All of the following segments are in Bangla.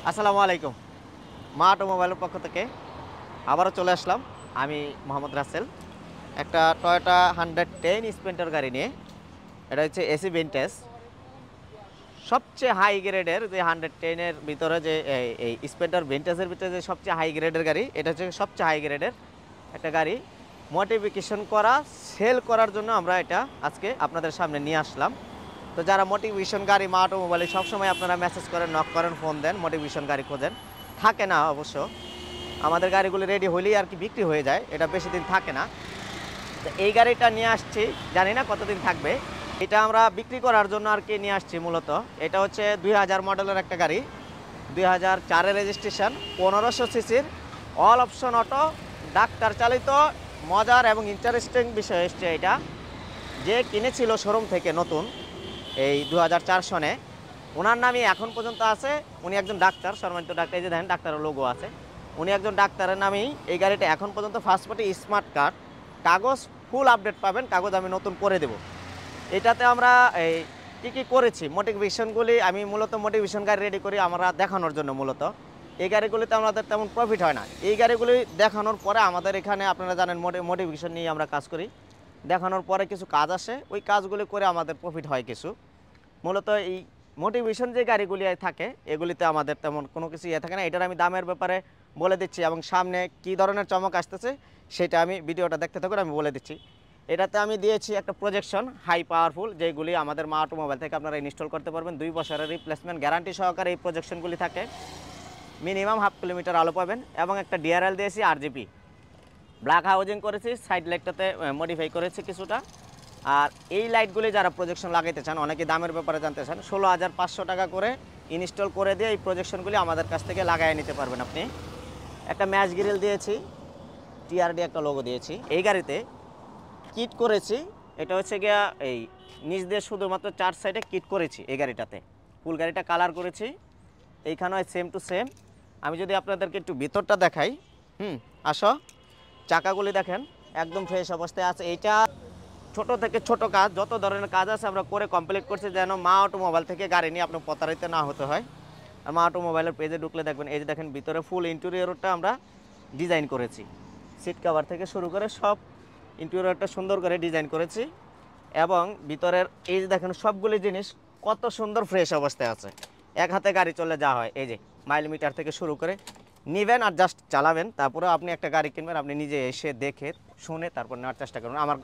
আসসালামু আলাইকুম। মা অটোমোবাইলের পক্ষ থেকে আবারও চলে আসলাম। আমি মোহাম্মদ রাসেল। একটা টয়োটা 110 স্প্লেন্ডার গাড়ি নিয়ে। এটা হচ্ছে এসি ভিনটেজ। সবচেয়ে হাই গ্রেডের যে 110 এর ভিতরে যে এই স্প্লেন্ডার ভিনটেজের ভিতরে যে সবচেয়ে হাই গ্রেডের গাড়ি, এটা হচ্ছে সবচেয়ে হাই গ্রেডের একটা গাড়ি। মডিফিকেশন করা, সেল করার জন্য আমরা এটা আজকে আপনাদের সামনে নিয়ে আসলাম। তো যারা মোটিভেশন গাড়ি মা অটোমোবাইলে সবসময় আপনারা মেসেজ করেন, নক করেন, ফোন দেন, মোটিভেশন গাড়ি খোঁজেন, থাকে না অবশ্য। আমাদের গাড়িগুলি রেডি হলেই আর কি বিক্রি হয়ে যায়, এটা বেশি দিন থাকে না। তো এই গাড়িটা নিয়ে আসছি, জানি না কতদিন থাকবে। এটা আমরা বিক্রি করার জন্য আর কি নিয়ে আসছি মূলত। এটা হচ্ছে 2000 মডেলের একটা গাড়ি, 2004-এর রেজিস্ট্রেশন, 1500 সিসির, অল অপশন অটো, ডাক্তার চালিত। মজার এবং ইন্টারেস্টিং বিষয় এসছে এটা, যে কিনেছিল শোরুম থেকে নতুন এই 2004 সনে, ওনার নামই এখন পর্যন্ত আছে। উনি একজন ডাক্তার, সম্মানিত ডাক্তার, এই যে দেখেন ডাক্তারের লোগো আছে। উনি একজন ডাক্তারের নামেই এই গাড়িটা এখন পর্যন্ত ফার্স্ট পার্টি স্মার্ট কার্ড, কাগজ ফুল আপডেট পাবেন, কাগজ আমি নতুন করে দেব। এটাতে আমরা এই কী করেছি মোটিভেশনগুলি, আমি মূলত মোটিভেশন গাড়ি রেডি করি আমরা দেখানোর জন্য মূলত। এই গাড়িগুলিতে আমাদের তেমন প্রফিট হয় না। এই গাড়িগুলি দেখানোর পরে আমাদের এখানে আপনারা জানেন মোটিভেশন নিয়ে আমরা কাজ করি। দেখানোর পরে কিছু কাজ আসে, ওই কাজগুলি করে আমাদের প্রফিট হয় কিছু। মূলত এই মোটিভেশন যে গাড়িগুলি থাকে এগুলিতে আমাদের তেমন কোনো কিছু থাকে না। এটার আমি দামের ব্যাপারে বলে দিচ্ছি এবং সামনে কি ধরনের চমক আসতেছে সেটা আমি ভিডিওটা দেখতে থাকুন, আমি বলে দিচ্ছি। এটাতে আমি দিয়েছি একটা প্রজেকশন হাই পাওয়ারফুল, যেগুলি আমাদের মা অটোমোবাইল থেকে আপনারা ইনস্টল করতে পারবেন। 2 বছরের রিপ্লেসমেন্ট গ্যারান্টি সহকারে এই প্রজেকশনগুলি থাকে। মিনিমাম 1/2 কিলোমিটার আলো পাবেন এবং একটা ডিআরএল দিয়েছি RGB, ব্ল্যাক হাউজিং করেছি, সাইড লাইটটাতে মডিফাই করেছি কিছুটা। আর এই লাইটগুলি যারা প্রজেকশন লাগাইতে চান, অনেকে দামের ব্যাপারে জানতে চান, 16,500 টাকা করে ইনস্টল করে দিয়ে এই প্রজেকশনগুলি আমাদের কাছ থেকে লাগাই নিতে পারবেন আপনি। একটা ম্যাচ গ্রিল দিয়েছি, TRD একটা লোগো দিয়েছি। এই গাড়িতে কিট করেছি, এটা হচ্ছে গিয়া এই নিচ দিয়ে শুধুমাত্র 4 সাইডে কিট করেছি এই গাড়িটাতে। ফুল গাড়িটা কালার করেছি, এইখানেও সেম টু সেম। আমি যদি আপনাদেরকে একটু ভিতরটা দেখাই, আসো। চাকাগুলি দেখেন একদম ফ্রেশ অবস্থায় আছে। এইটা ছোট থেকে ছোট কাজ, যত ধরনের কাজ আছে আমরা করে কমপ্লিট করছি, যেন মা অটোমোবাইল থেকে গাড়ি নিয়ে আপনার প্রতারিত না হতে হয়। আর মা অটোমোবাইলের পেজে ঢুকলে দেখবেন, এই যে দেখেন ভিতরে ফুল ইন্টেরিয়রটা আমরা ডিজাইন করেছি। সিট কভার থেকে শুরু করে সব ইন্টেরিয়রটা সুন্দর করে ডিজাইন করেছি। এবং ভিতরের এই যে দেখেন সবগুলি জিনিস কত সুন্দর ফ্রেশ অবস্থায় আছে। এক হাতে গাড়ি চলে যাওয়া হয়, এই যে মাইল মিটার থেকে শুরু করে নেবেন আর জাস্ট চালাবেন। তারপরে আপনি একটা গাড়ি কিনবেন, আপনি নিজে এসে দেখে শুনে তারপর নেওয়ার চেষ্টা করবেন। আমার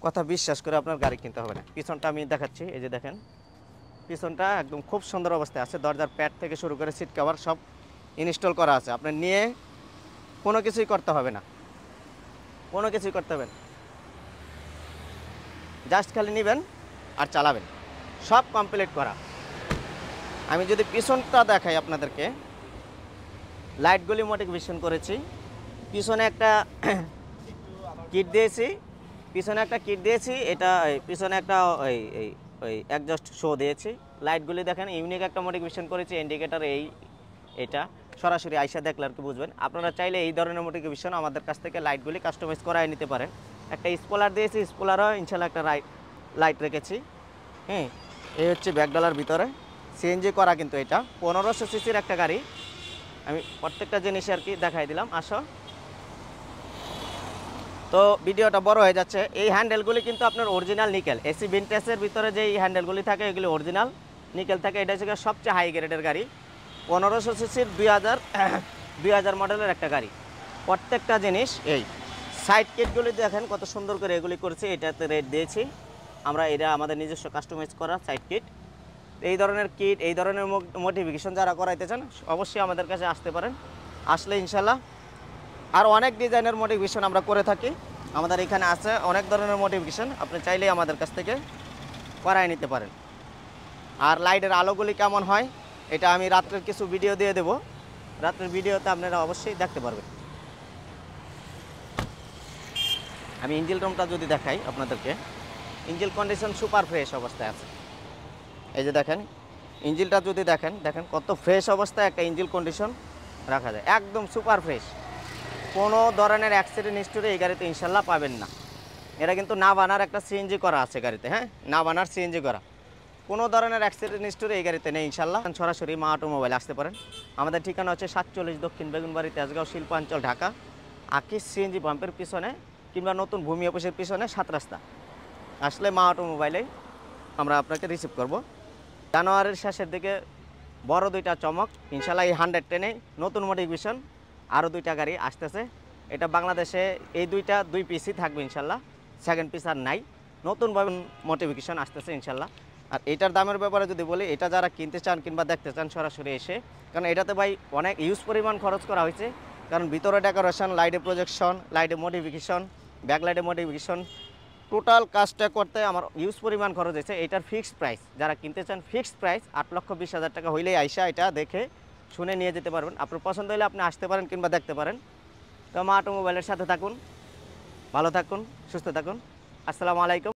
কথা বিশ্বাস করে আপনার গাড়ি কিনতে হবে না। পিছনটা আমি দেখাচ্ছি, এই যে দেখেন পিছনটা একদম খুব সুন্দর অবস্থায় আছে। দরজার প্যাড থেকে শুরু করে সিট কভার সব ইনস্টল করা আছে। আপনার নিয়ে কোনো কিছুই করতে হবে না, কোনো কিছুই করতে হবে না, জাস্ট খালি নেবেন আর চালাবেন, সব কমপ্লিট করা। আমি যদি পিছনটা দেখাই আপনাদেরকে, লাইটগুলি মোটিভেশন করেছি। পিছনে একটা কিট দিয়েছি, এটা পিছনে একটা ওই একজস্ট শো দিয়েছি। লাইটগুলি দেখেন ইউনিক একটা মোটিভেশন করেছি। ইন্ডিকেটার এটা সরাসরি আইসা দেখলে আর কি বুঝবেন। আপনারা চাইলে এই ধরনের মোটিভেশন আমাদের কাছ থেকে লাইটগুলি কাস্টমাইজ করাই নিতে পারেন। একটা স্পলার দিয়েছি, স্পলারও ইনশাল্লাহ একটা লাইট রেখেছি। এই হচ্ছে ব্যাকডলার ভিতরে সিএনজি করা, কিন্তু এটা 1500 সিসির একটা গাড়ি। আমি প্রত্যেকটা জিনিস আর কি দেখাই দিলাম, আসো। তো ভিডিওটা বড় হয়ে যাচ্ছে। এই হ্যান্ডেলগুলি কিন্তু আপনার অরিজিনাল নিকেল, এসি ভিনটেজের ভিতরে যে এই হ্যান্ডেলগুলি থাকে এগুলি অরিজিনাল নিকেল থাকে। এটা হচ্ছে সবচেয়ে হাই গ্রেডের গাড়ি, 1500 সিসির 2000 মডেলের একটা গাড়ি। প্রত্যেকটা জিনিস এই সাইড কিটগুলি দেখেন কত সুন্দর করে এগুলি করেছি। এটাতে রেট দিয়েছি আমরা, এটা আমাদের নিজস্ব কাস্টমাইজ করা সাইড কিট। এই ধরনের কিট, এই ধরনের মোটিফিকেশন যারা করাইতে চান অবশ্যই আমাদের কাছে আসতে পারেন। আসলে ইনশাল্লাহ আর অনেক ডিজাইনের মোটিভেশন আমরা করে থাকি। আমাদের এখানে আছে অনেক ধরনের মোটিভেশন, আপনি চাইলেই আমাদের কাছ থেকে করাই নিতে পারেন। আর লাইটের আলোগুলি কেমন হয় এটা আমি রাত্রের কিছু ভিডিও দিয়ে দেব, রাত্রের ভিডিওতে আপনারা অবশ্যই দেখতে পারবেন। আমি ইঞ্জিন রুমটা যদি দেখাই আপনাদেরকে, ইঞ্জিন কন্ডিশন সুপার ফ্রেশ অবস্থায় আছে। এই যে দেখেন ইঞ্জিনটা যদি দেখেন কত ফ্রেশ অবস্থায় একটা ইঞ্জিন কন্ডিশন রাখা যায়, একদম সুপার ফ্রেশ। কোনো ধরনের অ্যাক্সিডেন্ট হিস্টোরি এই গাড়িতে ইনশাল্লাহ পাবেন না। এটা কিন্তু না বানার একটা সিএনজি করা আছে গাড়িতে, নাভানার সিএনজি করা। কোনো ধরনের অ্যাক্সিডেন্ট হিস্টোরি এই গাড়িতে নেই ইনশাল্লাহ। সরাসরি মা অটোমোবাইল আসতে পারেন। আমাদের ঠিকানা হচ্ছে 47 দক্ষিণ বেগুনবাড়ি, তেজগাঁও, শিল্পাঞ্চল, ঢাকা। আকিস সিএনজি পাম্পের পিছনে কিংবা নতুন ভূমি অফিসের পিছনে 7 রাস্তা আসলে মা অটোমোবাইলেই আমরা আপনাকে রিসিভ করব। জানুয়ারির শেষের দিকে বড় 2টা চমক ইনশাল্লাহ, এই 110-এ নতুন মডিফিকেশন আরও 2টা গাড়ি আসতেছে। এটা বাংলাদেশে এই 2 পিসই থাকবে ইনশাল্লাহ, সেকেন্ড পিস আর নাই। নতুনভাবে মডিফিকেশন আসতেছে ইনশাল্লাহ। আর এটার দামের ব্যাপারে যদি বলি, এটা যারা কিনতে চান কিংবা দেখতে চান সরাসরি এসে, কারণ এটাতে ভাই অনেক ইউজ পরিমাণ খরচ করা হয়েছে। কারণ ভিতরে ডেকোরেশন, লাইটে প্রজেকশন, লাইটে মডিফিকেশন, ব্যাকলাইটে মডিফিকেশন, টোটাল কাজটা করতে আমার ইউজ পরিমাণ খরচ হয়েছে। এটার ফিক্সড প্রাইস, যারা কিনতে চান ফিক্সড প্রাইস 8,20,000 টাকা হইলেই আইসা এটা দেখে শুনে নিয়ে যেতে পারবেন। আপনার পছন্দ হলে আপনি আসতে পারেন কিংবা দেখতে পারেন। তো মা অটোমোবাইলের সাথে থাকুন, ভালো থাকুন, সুস্থ থাকুন। আসসালামু আলাইকুম।